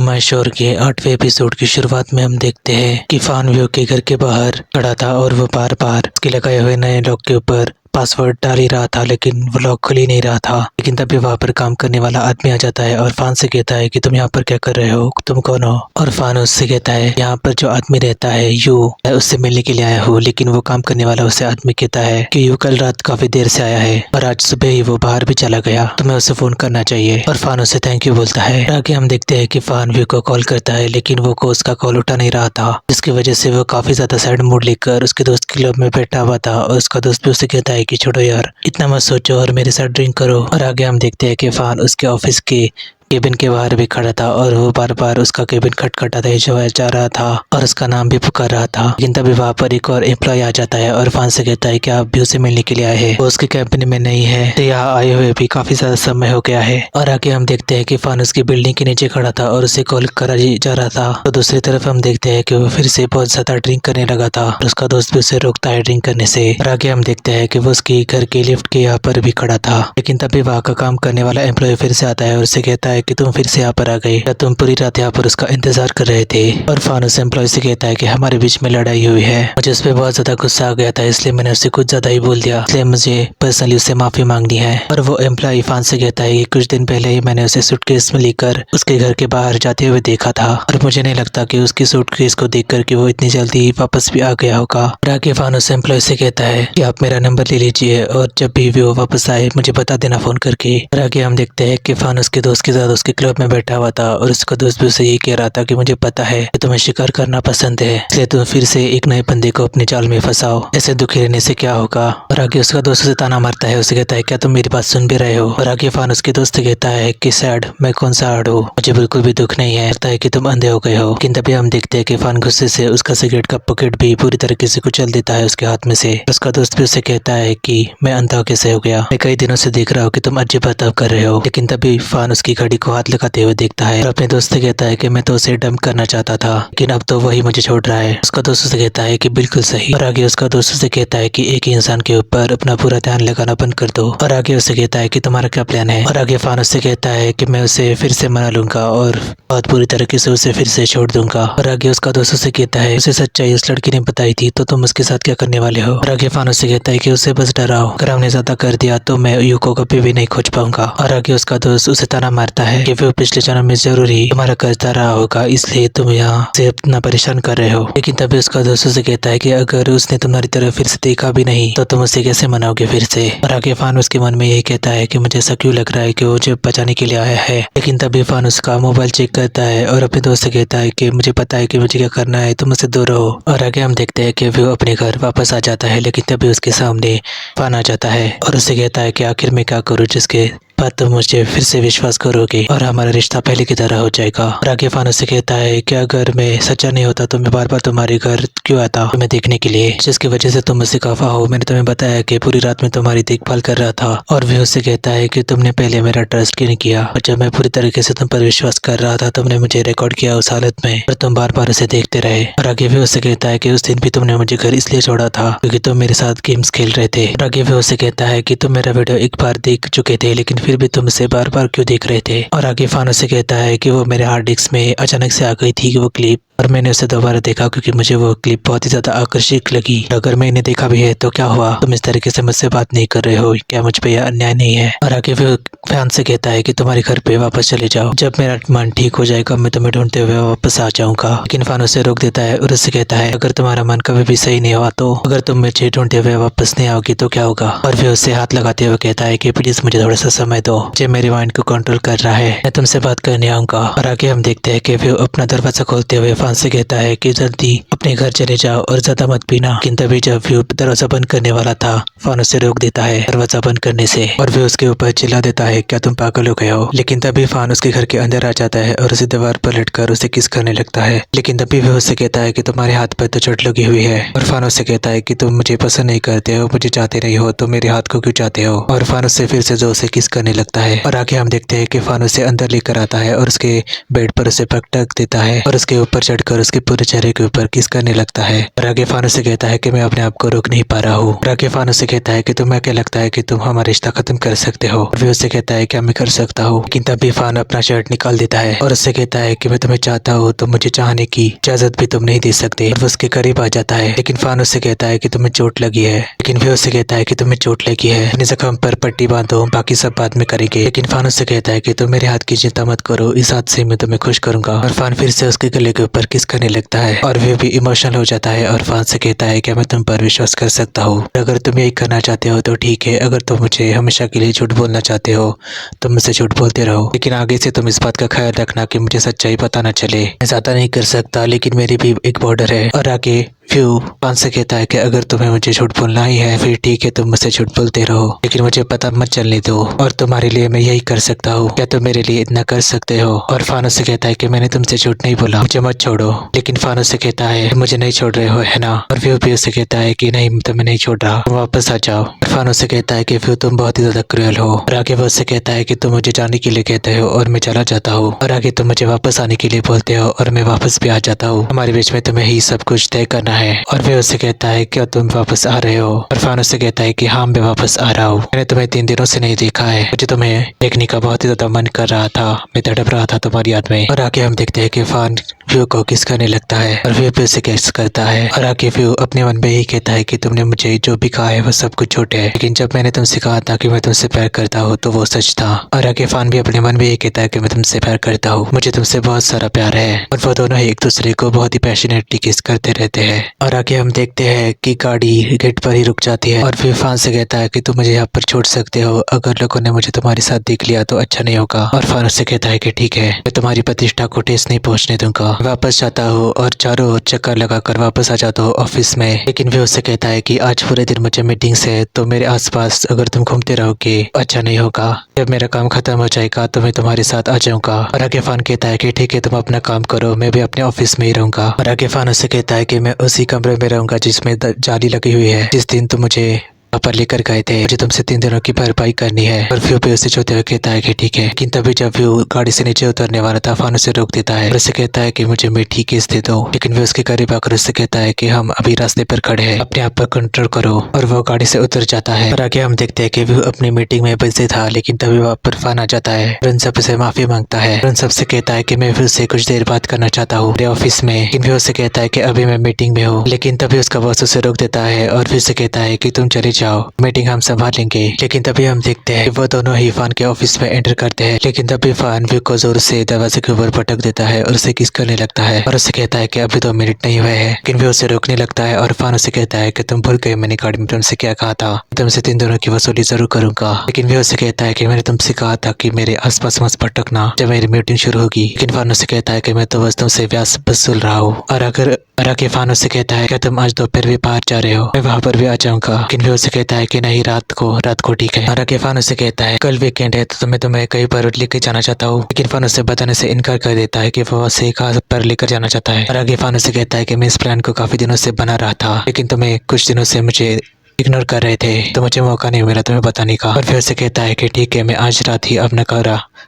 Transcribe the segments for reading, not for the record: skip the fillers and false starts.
My शोर के 8वें episode की शुरुआत में हम देखते हैं कि फान व्यू के घर के बाहर खड़ा था और वो बार बार उसके लगाए हुए नए लॉक के ऊपर पासवर्ड डाल ही रहा था, लेकिन वो लॉक खुल ही नहीं रहा था। लेकिन तभी वहाँ पर काम करने वाला आदमी आ जाता है और फान से कहता है कि तुम यहाँ पर क्या कर रहे हो, तुम कौन हो। और फान उससे कहता है यहाँ पर जो आदमी रहता है यू, मैं उससे मिलने के लिए आया हूँ। लेकिन वो काम करने वाला उससे आदमी कहता है कि यू कल रात काफी देर से आया है और आज सुबह ही वो बाहर भी चला गया, तुम्हें उसे फोन करना चाहिए। और फान उसे थैंक यू बोलता है। आगे हम देखते हैं कि फान व्यू को कॉल करता है, लेकिन वो उसका कॉल उठा नहीं रहा था, जिसकी वजह से वो काफी ज्यादा सैड मूड लेकर उसके दोस्त के क्लब में बैठा हुआ था। और उसका दोस्त भी उसे कहता है कि छोड़ो यार, इतना मत सोचो और मेरे साथ ड्रिंक करो। और आगे हम देखते हैं कि फान उसके ऑफिस के केबिन के बाहर भी खड़ा था और वो बार बार उसका केबिन खटखटाता जा रहा था और उसका नाम भी पुकार रहा था। लेकिन तभी वहाँ पर एक और एम्प्लॉय आ जाता है और फान से कहता है कि आप व्यू से मिलने के लिए आए हैं, वो उसकी कंपनी में नहीं है, तो यहाँ आए हुए भी काफी ज्यादा समय हो गया है। और आगे हम देखते हैं कि फान उसकी बिल्डिंग के नीचे खड़ा था और उसे कॉल करा जा रहा था। तो दूसरी तरफ हम देखते हैं कि वो फिर से बहुत ज्यादा ड्रिंक करने लगा था और उसका दोस्त भी उसे रोकता है ड्रिंक करने से। और आगे हम देखते हैं कि वो उसकी घर के लिफ्ट के यहाँ पर भी खड़ा था। लेकिन तभी वहाँ का काम करने वाला एम्प्लॉय फिर से आता है और उसे कहता है कि तुम फिर से पर आ गए, या तुम पूरी रात यहाँ पर उसका इंतजार कर रहे थे। और फान उस एम्प्लॉय से कहता है कि हमारे बीच में लड़ाई हुई है, मुझे उस पर बहुत ज्यादा गुस्सा आ गया था, इसलिए मैंने उससे कुछ ज्यादा ही बोल दिया, इसलिए मुझे पर्सनली उससे माफी मांगनी है। और वो एम्प्लॉय फान से कहता है कि कुछ दिन पहले ही मैंने उसे सूटकेस में लेकर उसके घर के बाहर जाते हुए देखा था और मुझे नहीं लगता कि उसकी सूटकेस को देख कर कि वो इतनी जल्दी वापस भी आ गया होगा। और आगे फान उस एम्प्लॉय से कहता है कि आप मेरा नंबर ले लीजिए और जब भी वो वापस आए मुझे बता देना फोन करके। और आगे हम देखते हैं कि फान उसके दोस्त के साथ उसके क्लब में बैठा हुआ था और उसका दोस्त भी उसे ये कह रहा था कि मुझे पता है कि तुम्हें शिकार करना पसंद है, इसलिए तुम फिर से एक नए बंदे को अपने जाल में फंसाओ, ऐसे दुखी रहने से क्या होगा। और आगे उसका दोस्त उसे ताना मारता है, उसे कहता है क्या तुम मेरी बात सुन भी रहे हो। और आगे फान उसके दोस्त से कहता है कि सैड, मैं कौन सा आड़ हूँ, मुझे बिल्कुल भी दुख नहीं है, लगता है कि तुम अंधे हो गए हो। लेकिन तभी हम देखते हैं कि फान गुस्से से उसका सिगरेट का पॉकेट भी पूरी तरीके से कुचल देता है उसके हाथ में से। उसका दोस्त भी उसे कहता है कि मैं अंधा कैसे हो गया, मैं कई दिनों से देख रहा हूँ कि तुम अजीब बर्ताव कर रहे हो। लेकिन तभी फान उसकी घड़ी को हाथ लगाते हुए देखता है और अपने दोस्त से कहता है कि मैं तो उसे डंप करना चाहता था, लेकिन अब तो वही मुझे छोड़ रहा है। उसका दोस्त उसे कहता है कि बिल्कुल सही। और आगे उसका दोस्त उसे कहता है कि एक ही इंसान के ऊपर अपना पूरा ध्यान लगाना बंद कर दो। और आगे उसे कहता है कि तुम्हारा क्या प्लान है। और आगे फान उससे कहता है कि मैं उसे फिर से मना लूंगा और बहुत पूरी तरीके से उसे फिर से छोड़ दूंगा। और आगे उसका दोस्त उसे कहता है उसे सच्चाई उस लड़की ने बताई थी, तो तुम उसके साथ क्या करने वाले हो। और आगे फान उससे कहता है कि उसे बस डराओ, अगर हमने ज्यादा कर दिया तो मैं यू को कभी भी नहीं खोज पाऊंगा। और आगे उसका दोस्त उसे ताना मारता है कि वो पिछले जन्म में जरूरी तुम्हारा कर्जदार रहा होगा, इसलिए तुम यहाँ से इतना परेशान कर रहे हो। लेकिन तभी उसका दोस्त उसे कहता है कि अगर उसने तुम्हारी तरफ फिर से देखा भी नहीं तो तुम उसे कैसे मनाओगे फिर से। और आगे फान उसके मन में यही कहता है कि मुझे ऐसा क्यों लग रहा है कि वो मुझे बचाने के लिए आया है। लेकिन तभी फान उसका मोबाइल चेक करता है और अपने दोस्त से कहता है कि मुझे पता है कि मुझे क्या करना है, तुम मुझसे दूर रहो। और आगे हम देखते हैं कि वो अपने घर वापस आ जाता है, लेकिन तभी उसके सामने फान आ जाता है और उससे कहता है कि आखिर मैं क्या करूँ जिसके बाद तुम मुझे फिर से विश्वास करोगे और हमारा रिश्ता पहले की तरह हो जाएगा। और आगे फान उससे कहता है कि अगर मैं सच्चा नहीं होता तो मैं बार बार तुम्हारे घर क्यों आता तुम्हें देखने के लिए, जिसकी वजह से तुम मुझसे खफा हो। मैंने तुम्हें बताया कि पूरी रात में तुम्हारी देखभाल कर रहा था। और वह उससे कहता है कि तुमने पहले मेरा ट्रस्ट क्यों नहीं किया, और जब मैं पूरी तरीके से तुम पर विश्वास कर रहा था तुमने मुझे रिकॉर्ड किया उस हालत में और तुम बार बार उसे देखते रहे। और आगे वह उससे कहता है कि उस दिन भी तुमने मुझे घर इसलिए छोड़ा था क्योंकि तुम मेरे साथ गेम्स खेल रहे थे। और आगे वह उससे कहता है कि तुम मेरा वीडियो एक बार देख चुके थे, लेकिन फिर भी तुम इसे बार बार क्यों देख रहे थे। और आगे फान उससे कहता है कि वो मेरे हार्ड डिस्क में अचानक से आ गई थी वो क्लिप, और मैंने उसे दोबारा देखा क्योंकि मुझे वो क्लिप बहुत ही ज्यादा आकर्षक लगी। अगर मैंने देखा भी है तो क्या हुआ, तुम इस तरीके से मुझसे बात नहीं कर रहे हो, क्या मुझ पे यह अन्याय नहीं है। और आगे वो फैन से कहता है कि तुम्हारे घर पे वापस चले जाओ, जब मेरा मन ठीक हो जाएगा मैं तुम्हें ढूंढते हुए वापस आ जाऊंगा। लेकिन फान उसे रोक देता है और उससे कहता है अगर तुम्हारा मन कभी भी सही नहीं हुआ तो अगर तुम मुझे ढूंढते हुए वापस नहीं आओगी तो क्या होगा। और फिर उससे हाथ लगाते हुए कहता है कि प्लीज मुझे थोड़ा सा समय दो, मुझे मेरे माइंड को कंट्रोल कर रहा है, मैं तुमसे बात करने आऊंगा। और आगे हम देखते हैं कि वो अपना दरवाजा खोलते हुए फान से कहता है कि जल्दी अपने घर चले जाओ और ज्यादा मत पीना। लेकिन तभी जब वो दरवाजा बंद करने वाला था फान उसे रोक देता है दरवाजा बंद करने से और वो उसके ऊपर चिल्ला देता है क्या तुम पागल हो गए हो। लेकिन तभी फान उसके घर के अंदर आ जाता है और उसे दीवार पर लटकर उसे किस करने लगता है। लेकिन तभी वो उससे कहता है कि तुम्हारे हाथ पर तो चोट लगी हुई है। और फान उससे कहता है कि तुम मुझे पसंद नहीं करते हो, मुझे चाहते नहीं हो तो मेरे हाथ को क्यों चाहते हो। और फान उससे फिर से जो उसे किस करने करने लगता है और आगे हम देखते हैं कि फान उसे अंदर लेकर आता है और उसके बेड पर उसे पटक देता है और उसके ऊपर चढ़कर उसके पूरे चेहरे के ऊपर किस करने लगता है। और आगे फान उसे कहता है कि मैं अपने आप को रोक नहीं पा रहा हूँ। और आगे फान उसे कहता है कि तुम्हें क्या लगता है कि तुम हमारा रिश्ता खत्म कर सकते हो। और वे उससे कहता है कि मैं कर सकता हूँ, लेकिन तभी फान अपना शर्ट निकाल देता है और उससे कहता है कि मैं तुम्हें चाहता हूँ तो मुझे चाहने की इजाजत भी तुम नहीं दे सकते। और वो उसके करीब आ जाता है, लेकिन फान उससे कहता है कि तुम्हें चोट लगी है। लेकिन वे उससे कहता है कि तुम्हें चोट लगी है, अपने जख्म पर पट्टी बांधो, बाकी सब बाद में करेंगे। लेकिन फान उससे कहता है कि तुम मेरे हाथ की चिंता मत करो, इस हाथ से मैं तुम्हें खुश करूंगा। और फान फिर से उसके गले के ऊपर किस करने लगता है और वे भी इमोशनल हो जाता है और फान से कहता है कि मैं तुम पर विश्वास कर सकता हूँ। अगर तुम यही करना चाहते हो तो ठीक है, अगर तुम मुझे हमेशा के लिए झूठ बोलना चाहते हो तो मुझसे झूठ बोलते रहो, लेकिन आगे से तुम इस बात का ख्याल रखना कि मुझे सच्चाई पता न चले। मैं ज्यादा नहीं कर सकता, लेकिन मेरी भी एक बॉर्डर है। और आगे फ्यू फान से कहता है कि अगर तुम्हें मुझे झूठ बोलना ही है फिर ठीक है, तुम मुझसे झूठ बोलते रहो, लेकिन मुझे पता मत चलने दो और तुम्हारे लिए मैं यही कर सकता हूँ, क्या तुम मेरे लिए इतना कर सकते हो। और फान से कहता है कि मैंने तुमसे झूठ नहीं बोला, मुझे मत छोड़ो। लेकिन फान से कहता है मुझे नहीं छोड़ रहे हो है ना। और फ्यू भी उससे कहता है कि नहीं, तुम्हें नहीं छोड़ रहा, तुम वापस आ जाओ। और फान से कहता है कि फ्यू तुम बहुत ही ज्यादा क्रूएल हो। और आगे वो उससे कहता है कि तुम मुझे जाने के लिए कहते हो और मैं चला जाता हूँ, और आगे तुम मुझे वापस आने के लिए बोलते हो और मैं वापस भी आ जाता हूँ, हमारे बीच में तुम्हें ही सब कुछ तय करना है। और वे उससे कहता है क्या तुम वापस आ रहे हो। और फान उससे कहता है कि हाँ मैं वापस आ रहा हूँ, मैंने तुम्हें 3 दिनों से नहीं देखा है, मुझे तुम्हें देखने का बहुत ही ज्यादा मन कर रहा था, मैं तड़प रहा था तुम्हारी याद में। और आगे हम देखते हैं कि फान फ्यू को किस करने लगता है और फ्यू भी उसे किस करता है। और आगे फ्यू अपने मन में ही कहता है कि तुमने मुझे जो भी कहा है वो सब कुछ झूठ है, लेकिन जब मैंने तुमसे कहा था कि मैं तुमसे प्यार करता हूँ तो वो सच था। और आगे फान भी अपने मन में ही कहता है कि मैं तुमसे प्यार करता हूँ, मुझे तुमसे बहुत सारा प्यार है। और वो दोनों ही एक दूसरे को बहुत ही पैशनेटली किस करते रहते हैं। और आगे हम देखते हैं कि गाड़ी गेट पर ही रुक जाती है और फिर फान से कहता है कि तुम मुझे यहाँ पर छोड़ सकते हो, अगर लोगों ने मुझे तुम्हारे साथ देख लिया तो अच्छा नहीं होगा। और फान उससे कहता है कि ठीक है, मैं तुम्हारी प्रतिष्ठा को ठेस नहीं पहुंचने दूंगा। वापस जाता हूँ और चारों ओर चक्कर लगाकर वापस आ जाता हूँ ऑफिस में। लेकिन वे उससे कहता है कि आज पूरे दिन मुझे मीटिंग्स है, तो मेरे आसपास अगर तुम घूमते रहोगे अच्छा नहीं होगा, जब मेरा काम खत्म हो जाएगा तो मैं तुम्हारे साथ आ जाऊंगा। और आगे फान कहता है कि ठीक है, तुम अपना काम करो, मैं भी अपने ऑफिस में ही रहूंगा। और आगे फान उससे कहता है कि मैं उसी कमरे में रहूंगा जिसमें जाली लगी हुई है, जिस दिन तुम मुझे पर लेकर गए थे, मुझे तुमसे 3 दिनों की भरपाई करनी है। और फ्यू पे उसे छोते हुए कहता है कि ठीक है, लेकिन तभी जब फ्यू गाड़ी से नीचे उतरने वाला था फान उसे रोक देता है और उसे कहता है कि मुझे मीठी किस दे दो। लेकिन वे उसके करीब आकर उससे कहता है कि हम अभी रास्ते पर खड़े हैं, अपने आप पर कंट्रोल करो। और वो गाड़ी से उतर जाता है। और आगे हम देखते हैं कि वो अपनी मीटिंग में बिजी था, लेकिन तभी वहाँ पर फान आ जाता है, उन सब से माफी मांगता है, उन सबसे कहता है कि मैं फिर से कुछ देर बात करना चाहता हूँ मेरे ऑफिस में। लेकिन वे उससे कहता है कि अभी मैं मीटिंग में हूँ। लेकिन तभी उसका बॉस उसे रोक देता है और फिर से कहता है कि तुम चले जाओ, मीटिंग हम संभाल लेंगे। लेकिन तभी हम देखते हैं कि वो दोनों ही फान के ऑफिस में एंटर करते हैं। लेकिन तभी फान व्यू को जोर से दरवाजे के ऊपर पटक देता है और उसे किस करने लगता है और उसे कहता है कि अभी 2 मिनट नहीं हुए हैं। लेकिन व्यू उसे रोकने लगता है और फान उसे कहता है कि तुम भूल गए मैंने गाड़ी में तुमसे क्या कहा था, तुमसे 3 दिनों की वसूली जरूर करूंगा। लेकिन व्यू उसे कहता है कि मैंने तुमसे कहा था कि मेरे आसपास मत भटकना जब मेरी मीटिंग शुरू होगी। लेकिन फान उसे कहता है कि मैं तो बस तुमसे ब्याज वसूल रहा हूँ। और अगर आगे फान उसे कहता है कि तुम आज दोपहर भी बाहर जा रहे हो, मैं वहाँ पर भी आ जाऊंगा। लेकिन व्यू उसे कहता है कि नहीं, रात को ठीक है। और आगे फान उसे कहता है कल वीकेंड है तो मैं तुम्हें कहीं पर लेकर जाना चाहता हूँ। लेकिन फान उसे बताने से इनकार कर देता है कि वो उसे कहाँ पर लेकर जाना चाहता है। और आगे फान उसे कहता है कि मैं इस प्लान को काफी दिनों से बना रहा था, लेकिन तुम्हें कुछ दिनों से मुझे इग्नोर कर रहे थे तो मुझे मौका नहीं मिला तुम्हें बताने का। और फिर से कहता है कि ठीक है, मैं आज रात ही अपना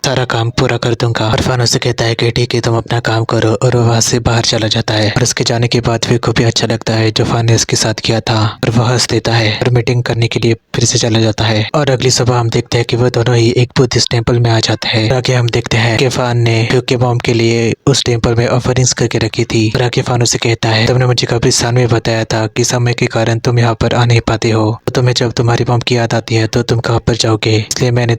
सारा काम पूरा कर दूंगा। और फान उसे कहता है कि ठीक है, तुम अपना काम करो, और वो वहाँ से बाहर चला जाता है। और उसके जाने के बाद फिर को भी अच्छा लगता है जो फान ने उसके साथ किया था, और वह हंस देता है और मीटिंग करने के लिए फिर से चला जाता है। और अगली सुबह हम देखते हैं कि वो दोनों ही एक बुद्धिस्ट टेम्पल में आ जाते हैं। आगे हम देखते हैं कि फान ने फ्यू के मॉम के लिए उस टेम्पल में ऑफरिंग्स करके रखी थी। और आगे फान उसे कहता है तुमने मुझे कब्रिस्तान में बताया था कि समय के कारण तुम यहाँ पर आ नहीं पाते हो, तो तुम्हें जब तुम्हारी मॉम की याद आती है तो तुम कहाँ पर जाओगे, इसलिए मैंने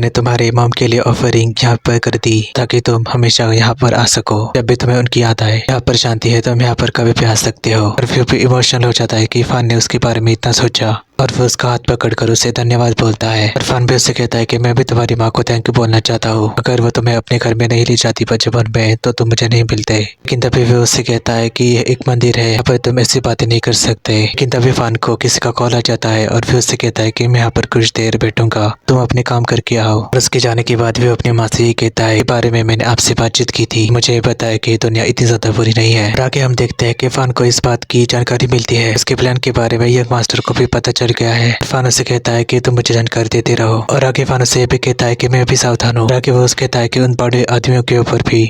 तुम्हारे मॉम के लिए ऑफरिंग यहाँ पर कर दी ताकि तुम हमेशा यहाँ पर आ सको, जब भी तुम्हें उनकी याद आए। यहाँ पर शांति है, तुम यहाँ पर कभी भी आ सकते हो। और फिर भी इमोशनल हो जाता है कि फान ने उसके बारे में इतना सोचा, और वो उसका हाथ पकड़कर उसे धन्यवाद बोलता है। और फान भी उससे कहता है कि मैं भी तुम्हारी माँ को थैंक यू बोलना चाहता हूँ, अगर वो तुम्हें अपने घर में नहीं ले जाती बचपन में तो तुम मुझे नहीं मिलते। लेकिन तभी वो उससे कहता है कि ये एक मंदिर है, यहाँ पर तुम ऐसी बातें नहीं कर सकते। लेकिन तभी फान को किसी का कॉल आ जाता है और फिर उससे कहता है कि मैं यहाँ पर कुछ देर बैठूंगा, तुम अपने काम करके आओ। और उसके जाने के बाद भी अपनी माँ से ही कहता है, बारे में मैंने आपसे बातचीत की थी, मुझे बताया कि दुनिया इतनी ज्यादा बुरी नहीं है। और आगे हम देखते हैं कि फान को इस बात की जानकारी मिलती है, उसके प्लान के बारे में यंग मास्टर को भी पता चल गया है। इरफान उसे कहता है कि तुम मुझे जानकारी देते रहो और आगे इरफान उसे ये भी कहता है कि मैं भी सावधान हूँ। आगे वो उसे कहता है कि उन बड़े आदमियों के ऊपर भी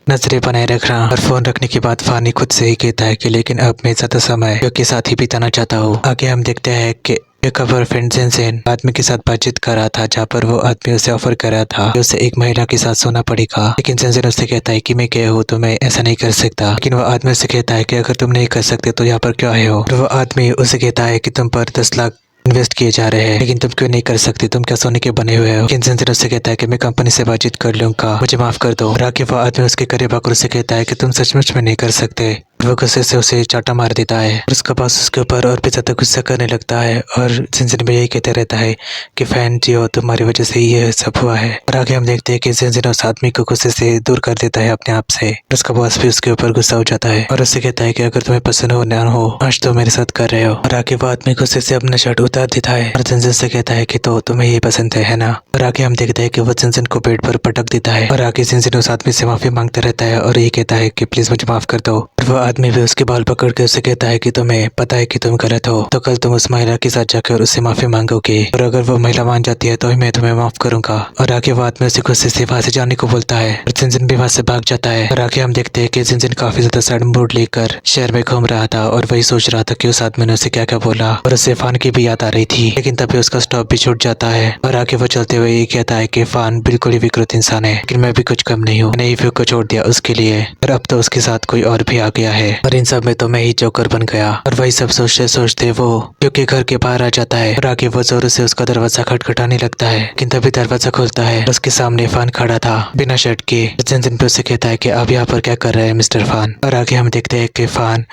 नजरें बनाए रखना। और फोन रखने के बाद फानी खुद से ही कहता है कि लेकिन अब मैं ज्यादा समय के साथ ही बिताना चाहता हूँ। आगे हम देखते हैं कि एक बॉयफ्रेंड जेनजेन आदमी के साथ बातचीत कर रहा था, जहाँ पर वो आदमी उसे ऑफर कर रहा था कि उसे एक महिला के साथ सोना पड़ेगा। लेकिन जेनजेन उससे कहता है कि मैं क्या हूँ, तो मैं ऐसा नहीं कर सकता। लेकिन वो आदमी उसे कहता है कि अगर तुम नहीं कर सकते तो यहाँ पर क्यों आए हो। और वो आदमी उसे कहता है कि तुम पर 10 लाख इन्वेस्ट किए जा रहे हैं, लेकिन तुम क्यों नहीं कर सकते, तुम क्या सोने के बने हुए हो। लेकिन जेनजेन उससे कहता है कि मैं कंपनी से बातचीत कर लूंगा, मुझे माफ कर दो। और आगे वो आदमी उसके करीब आकर उसे कहता है कि तुम सचमुच में नहीं कर सकते। वो गुस्से से उसे चाटा मार देता है और उसका बॉस उसके ऊपर और भी ज्यादा गुस्सा करने लगता है और जेनजेन भी यही कहते रहता है कि फैन जियो, तुम्हारी वजह से ये सब हुआ है। और आगे हम देखते हैं कि जेनजेन उस आदमी को गुस्से से दूर कर देता है अपने आप से। और उसका बॉस भी उसके ऊपर गुस्सा हो जाता है और उससे कहता है कि अगर तुम्हें पसंद हो ना हो, आज तो मेरे साथ कर रहे हो। और आगे वो आदमी गुस्से से अपना शर्ट उतार देता है और जेनजेन से कहता है कि तो तुम्हें ये पसंद है ना। और आगे हम देखते हैं कि वो जेनजेन को बेड पर पटक देता है और आगे जेनजेन उस आदमी से माफी मांगता रहता है और ये कहता है कि प्लीज मुझे माफ कर दो। और वो आदमी भी उसके बाल पकड़ के उसे कहता है कि तुम्हें पता है कि तुम गलत हो, तो कल तुम उस महिला के साथ जाकर उससे माफी मांगोगे और अगर वो महिला मान जाती है तो ही मैं तुम्हें माफ करूंगा। और आगे वो आदमी उसे गुस्से से वहां से जाने को बोलता है और जेनजेन भी वहां से भाग जाता है। और आगे हम देखते हैं कि जेनजेन काफी ज्यादा सैड मूड लेकर शहर में घूम रहा था और वही सोच रहा था कि उस आदमी ने उसे क्या क्या बोला और उसे फान की भी याद आ रही थी। लेकिन तभी उसका स्टॉप भी छूट जाता है और आगे वो चलते हुए ये कहता है कि फान बिल्कुल ही विकृत इंसान है, लेकिन मैं भी कुछ कम नहीं हूँ। मैंने व्यू को छोड़ दिया उसके लिए और अब तो उसके साथ कोई और भी आ गया है और इन सब में तो मैं ही जोकर बन गया। और वही सब सोचते सोचते वो क्योंकि घर के बाहर आ जाता है और आगे वो जोरों से उसका दरवाजा खटखटाने लगता है। लेकिन तभी दरवाजा खुलता है, उसके सामने फान खड़ा था बिना शर्ट के। जेनजेन पे उसे कहता है कि आप यहाँ पर क्या कर रहे हैं मिस्टर फान। और आगे हम देखते हैं कि फान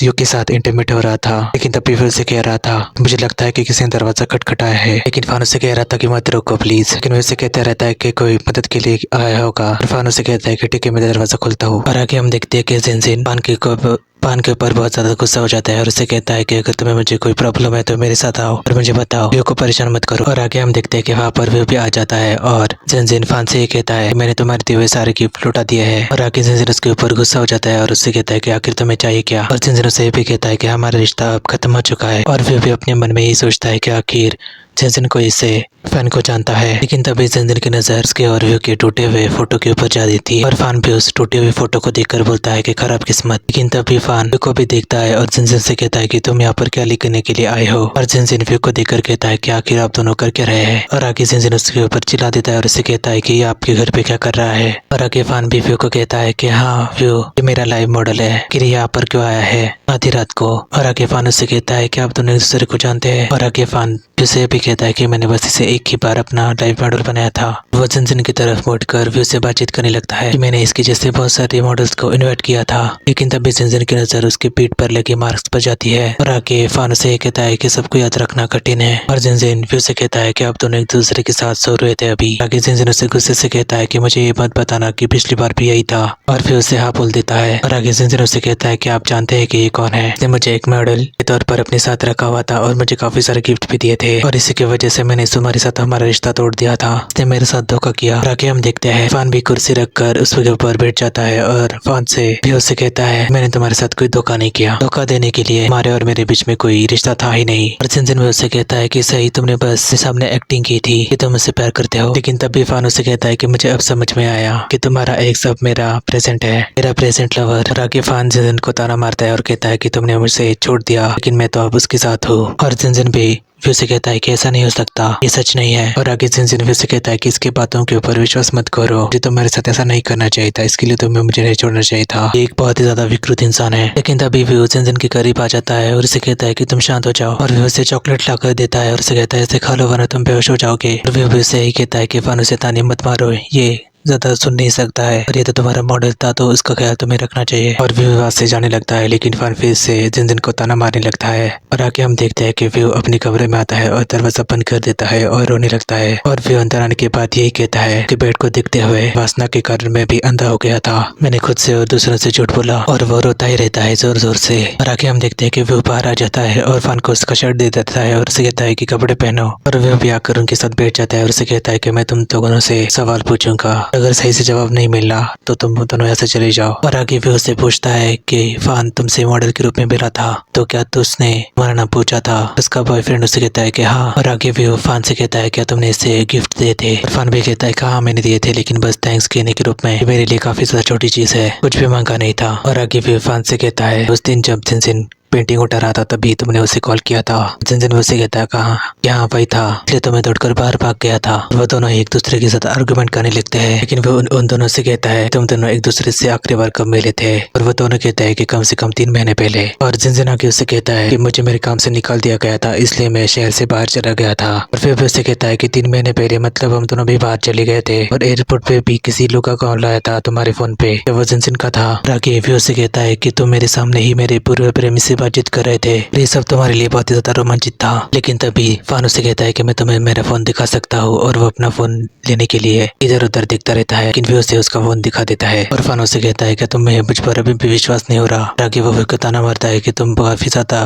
यू के साथ इंटीमेट हो रहा था, लेकिन तभी फिर उसे कह रहा था मुझे लगता है कि किसी ने दरवाजा खटखटाया है। लेकिन फान उसे कह रहा था कि मत रोको प्लीज, लेकिन वैसे कहता रहता है कि कोई मदद के लिए आया होगा। और फान उसे कहता है कि ठीक है मैं दरवाजा खोलता हूँ। और आगे हम देखते हैं कि जेनजेन फान के ऊपर बहुत ज्यादा गुस्सा हो जाता है और उसे कहता है कि अगर तुम्हें मुझे कोई प्रॉब्लम है तो मेरे साथ आओ और मुझे बताओ, व्यू को परेशान मत करो। और आगे हम देखते हैं कि वहाँ पर व्यू भी आ जाता है और जेनजेन फान से ये कहता है मैंने तुम्हारे दिए हुए सारे गिफ्ट लौटा दिए हैं। और आगे जेनजेन उसके ऊपर गुस्सा हो जाता है और उससे कहता है कि आखिर तुम्हें चाहिए क्या। और जेनजेन उसे भी कहता है कि हमारा रिश्ता अब खत्म हो चुका है। और व्यू भी अपने मन में यही सोचता है कि आखिर जेनजेन को इसे फैन को जानता है। लेकिन तभी जेनजेन की नजर उसके और व्यू के टूटे हुए फोटो के ऊपर जा देती है और फान भी उस टूटे हुए फोटो को देखकर बोलता है कि खराब किस्मत। लेकिन तभी फान व्यू को भी देखता है और जेनजेन से कहता है कि तुम यहाँ पर क्या लिखने के लिए आए हो। और जेनजेन व्यू को देखकर कहता है कि आखिर आप दोनों कर क्या रहे हैं। और आगे जेनजेन उसके ऊपर चिल्ला देता है और उसे कहता है कि ये आपके घर पे क्या कर रहा है। और आगे फान भी व्यू को कहता है कि हाँ व्यू ये मेरा लाइव मॉडल है, कि यहाँ पर क्यों आया है आधी रात को। और आगे फान उससे कहता है कि आप दोनों एक दूसरे को जानते हैं। और आगे फान उसे भी कहता है कि मैंने बस इसे एक ही बार अपना लाइव मॉडल बनाया था। वो जेनजेन की तरफ मुड़कर व्यू से बातचीत करने लगता है कि मैंने इसके जैसे बहुत सारे मॉडल्स को इन्वाइट किया था। लेकिन तभी जेनजेन की नजर उसकी पीठ पर लगे मार्क्स पर जाती है और आगे फान उसे कहता है कि सबको याद रखना कठिन है। और जेनजेन व्यू से कहता है कि आप दोनों एक दूसरे के साथ सो रहे थे अभी। आगे जेनजेन उसे गुस्से से कहता है कि मुझे ये मत बताना कि पिछली बार भी यही था। और फिर उसे हाँ बोल देता है। और आगे जेनजेन उसे कहता है कि आप जानते हैं कि ये कौन है। इसने मुझे एक मॉडल के तौर पर अपने साथ रखा हुआ था और मुझे काफी सारे गिफ्ट भी दिए थे और इसी की वजह से मैंने तुम्हारे साथ हमारा रिश्ता तोड़ दिया था। इसने मेरे साथ धोखा किया। और आगे हम देखते हैं फान भी कुर्सी रखकर उसके ऊपर बैठ जाता है और फान से भी उससे कहता है मैंने तुम्हारे साथ कोई धोखा नहीं किया, धोखा देने के लिए हमारे और मेरे बीच में कोई रिश्ता था ही नहीं। और जेनजेन भी उससे कहता है कि सही तुमने बस सामने एक्टिंग की थी कि तुम मुझसे प्यार करते हो। लेकिन तभी फान उसे कहता है कि मुझे अब समझ में आया कि तुम्हारा एक्स अब मेरा प्रेजेंट है, मेरा प्रेजेंट लवर। और आगे फान जेनजेन को ताना मारता है और कहता है कि तुमने मुझसे छोड़ दिया लेकिन मैं तो अब उसके साथ हूँ। और जेनजेन भी व्यू से कहता है कि ऐसा नहीं हो सकता, ये सच नहीं है। और आगे जेनजेन व्यू से कहता है कि इसके बातों के ऊपर विश्वास मत करो, मुझे तुम्हारे साथ ऐसा नहीं करना चाहिए था, इसके लिए तुम्हें मुझे नहीं छोड़ना चाहिए था, ये एक बहुत ही ज्यादा विकृत इंसान है। लेकिन तभी व्यू जेनजेन के करीब आ जाता है और उसे कहता है कि तुम शांत हो जाओ। और व्यू उसे चॉकलेट लाकर देता है और उसे कहता है इसे खा लो वरना तुम बेहोश हो जाओगे। और व्यू से यही कहता है कि फान उसे ताने मत मारो, ये ज्यादा सुन नहीं सकता है और ये तो तुम्हारा मॉडल था तो उसका ख्याल तुम्हें रखना चाहिए। और व्यू वहां से जाने लगता है लेकिन फान फिर से जेनजेन को ताना मारने लगता है। और आगे हम देखते हैं कि व्यू अपने कमरे में आता है और दरवाजा बंद कर देता है और रोने लगता है। और व्यू अंदर आने के बाद यही कहता है कि बेड को देखते हुए वासना के कारण मैं भी अंधा हो गया था, मैंने खुद से और दूसरों से झूठ बोला। और वो रोता ही रहता है जोर जोर से। और आगे हम देखते हैं कि व्यू बाहर आ जाता है और फान को उसका शर्ट दे देता है और उसे कहता है कि कपड़े पहनो। और व्यू भी आकर उनके साथ बैठ जाता है और उसे कहता है कि मैं तुम दोनों से सवाल पूछूंगा अगर सही से जवाब नहीं मिला तो तुम दोनों यहाँ से चले जाओ। और आगे भी उससे पूछता है कि फान तुमसे मॉडल के रूप में मिला था तो क्या उसने तुम्हारा नाम पूछा था? उसका बॉयफ्रेंड उससे कहता है कि हाँ। और आगे भी वो फान से कहता है क्या तुमने इसे गिफ्ट दिए थे? और फान भी कहता है कि हाँ मैंने दिए थे, लेकिन बस थैंक्स कहने के रूप में। ये मेरे लिए काफी ज्यादा छोटी चीज है, कुछ भी मांगा नहीं था। और आगे भी फान से कहता है उस दिन जब जिनजिन पेंटिंग उठा रहा था तभी तुमने उसे कॉल किया था। जिनजिन उसे कहता है कहाँ? यहाँ वही था, इसलिए तो मैं दौड़कर बाहर भाग गया था। वो दोनों एक दूसरे के साथ आर्गुमेंट करने लगते हैं, लेकिन वो उन दोनों से कहता है तुम दोनों एक दूसरे से आखिरी बार कब मिले थे? और वो दोनों कहता है कि कम से कम 3 महीने पहले। और जिनजिन आगे उससे कहता है कि मुझे मेरे काम से निकाल दिया गया था, इसलिए मैं शहर से बाहर चला गया था। और फिर भी उससे कहता है कि 3 महीने पहले मतलब हम दोनों भी बाहर चले गए थे और एयरपोर्ट पे भी किसी लोग का कॉल आया था तुम्हारे फोन पे, वो जिनजिन का था। और आगे भी उससे कहता है कि तुम मेरे सामने ही मेरे पूर्व प्रेमी से बातचीत कर रहे थे, ये सब तुम्हारे लिए बहुत ही ज्यादा रोमांचित था। लेकिन तभी फान उससे कहता है कि मैं तुम्हें मेरा फोन दिखा सकता हूँ, और वो अपना फोन लेने के लिए इधर उधर देखता रहता है, लेकिन भी उसे उसका फोन दिखा देता है। और फान उससे कहता है कि तुम्हें मुझ पर अभी भी विश्वास नहीं हो रहा। आगे वो ताना मारता है कि तुम काफी ज्यादा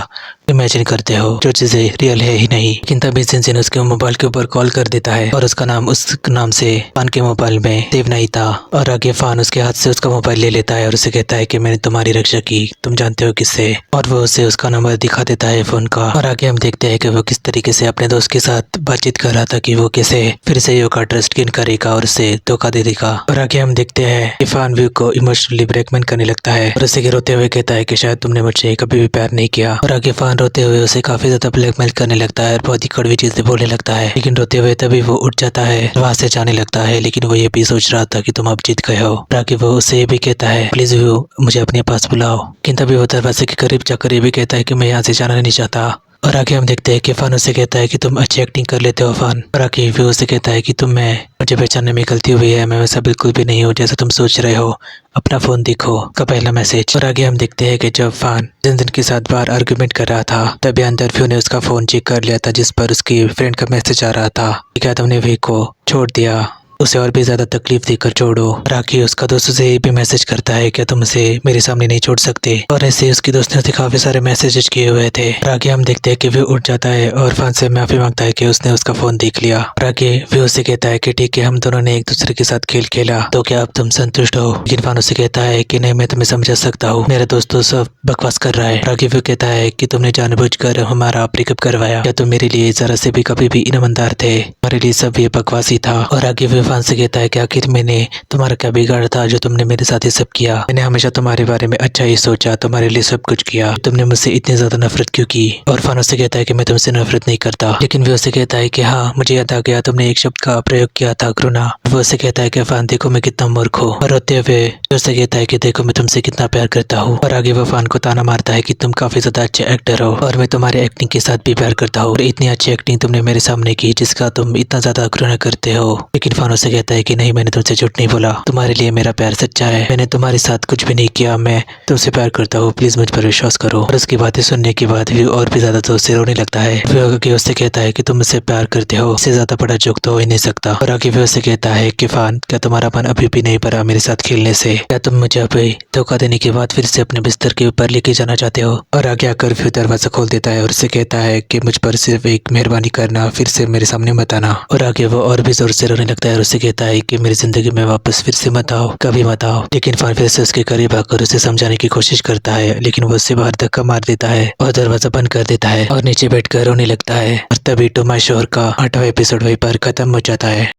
इमेजिन करते हो जो चीजें रियल है ही नहीं। लेकिन तभी जिनजिन उसके मोबाइल के ऊपर कॉल कर देता है और उसका नाम उस नाम से फान के मोबाइल में सेव नहीं था। और आगे फान उसके हाथ से उसका मोबाइल ले लेता है और उसे कहता है कि मैंने तुम्हारी रक्षा की, तुम जानते हो किससे? और वो उसे उसका नंबर दिखा देता है फोन का। और आगे हम देखते हैं कि वो किस तरीके से अपने दोस्त के साथ बातचीत कर रहा था कि वो कैसे फिर से यो का ट्रस्ट गेन करेगा और उसे धोखा दे देगा। और आगे हम देखते हैं कि फान व्यू को इमोशनली ब्लैकमेल करने लगता है और उसे रोते हुए कहता है कि शायद तुमने मुझे कभी भी प्यार नहीं किया। और आगे फान रोते हुए उसे काफी ज्यादा ब्लैकमेल करने लगता है और बहुत ही कड़वी चीजें बोलने लगता है। लेकिन रोते हुए तभी वो उठ जाता है, वहां से जाने लगता है। लेकिन वो ये भी सोच रहा था कि तुम अब जीत गए हो। और आगे वो उसे ये भी कहता है प्लीज व्यू मुझे अपने पास बुलाओ। लेकिन तभी वो दरवाजे के करीब जाकर ये भी कहता है कि मैं यहाँ से जाना नहीं चाहता। और आगे हम देखते हैं कि फान उससे कहता है कि तुम अच्छी एक्टिंग कर लेते हो फान। और आगे व्यू उससे कहता है कि मुझे पहचानने में गलती हुई है, मैं वैसा बिल्कुल भी नहीं हूँ जैसा तुम सोच रहे हो, अपना फोन देखो का पहला मैसेज। और आगे हम देखते हैं कि जब फान जिनजिन के साथ बाहर आर्गुमेंट कर रहा था तभी अंदर व्यू ने उसका फोन चेक कर लिया था जिस पर उसकी फ्रेंड का मैसेज आ रहा था, क्या तुमने व्यू को छोड़ दिया, उसे और भी ज्यादा तकलीफ देकर छोड़ो। राखी उसका दोस्त उसे भी मैसेज करता है क्या तुम उसे मेरे सामने नहीं छोड़ सकते? और ऐसे उसके दोस्त ने उसे काफी सारे मैसेजेस किए हुए थे। आगे हम देखते हैं कि वो उठ जाता है और फान से माफी मांगता है कि उसने उसका फोन देख लिया। आगे वो उससे कहता है कि ठीक है हम दोनों ने एक दूसरे के साथ खेल खेला तो क्या अब तुम संतुष्ट हो? लेकिन फान उससे कहता है कि नहीं मैं तुम्हें समझा सकता हूँ, मेरा दोस्त तो सब बकवास कर रहा है। आगे वो कहता है कि तुमने जानबूझकर हमारा ब्रेकअप करवाया, क्या तुम मेरे लिए जरा से भी कभी भी ईमानदार थे? हमारे लिए सब ये बकवास ही था। और आगे वो फान से कहता है कि आखिर मैंने तुम्हारा क्या बिगाड़ा था जो तुमने मेरे साथ ये सब किया? मैंने हमेशा तुम्हारे बारे में अच्छा ही सोचा, तुम्हारे लिए सब कुछ किया, तुमने मुझसे इतनी ज्यादा नफरत क्यों की? और फान उससे कहता है कि मैं तुमसे नफरत नहीं करता। लेकिन वो उससे कहता है कि हाँ मुझे याद आ गया, तुमने एक शब्द का प्रयोग किया था, घृणा। वो उससे कहता है कि फान देखो मैं कितना मूर्ख हूँ। और रोते हुए उससे कहता है कि देखो मैं तुमसे कितना प्यार करता हूँ। और आगे वो फान को ताना मारता है कि तुम काफी ज्यादा अच्छे एक्टर हो और मैं तुम्हारे एक्टिंग के साथ भी प्यार करता हूँ, और इतनी अच्छी एक्टिंग तुमने मेरे सामने की जिसका तुम इतना ज्यादा घृणा करते हो। लेकिन फान उससे कहता है कि नहीं मैंने तुमसे झूठ नहीं बोला, तुम्हारे लिए मेरा प्यार सच्चा है, मैंने तुम्हारे साथ कुछ भी नहीं किया, मैं तुमसे प्यार करता हूँ, प्लीज मुझ पर विश्वास करो। और उसकी बातें सुनने के बाद भी और भी ज्यादा जोर से रोने लगता है। वो आगे उससे कहता है कि तुम मुझसे प्यार करते हो, इससे ज्यादा बड़ा जोक तो हो ही नहीं सकता। और आगे वो उससे कहता है कि फान क्या तुम्हारा मन अभी भी नहीं भरा मेरे साथ खेलने से? क्या तुम मुझे अभी धोखा देने के बाद फिर से अपने बिस्तर के ऊपर लेके जाना चाहते हो? और आगे आकर फिर दरवाजा खोल देता है और उससे कहता है कि मुझ पर सिर्फ एक मेहरबानी करना, फिर से मेरे सामने मत आना। और आगे वो और भी जोर से रोने लगता है और उससे कहता है कि मेरी जिंदगी में वापस फिर से मत आओ, कभी मत आओ। लेकिन फान फिर से उसके करीब आकर उसे समझाने की कोशिश करता है, लेकिन वो उससे बाहर धक्का मार देता है और दरवाजा बंद कर देता है और नीचे बैठकर रोने लगता है। और तभी टू माय शोर का 8वां एपिसोड वहीं पर खत्म हो जाता है।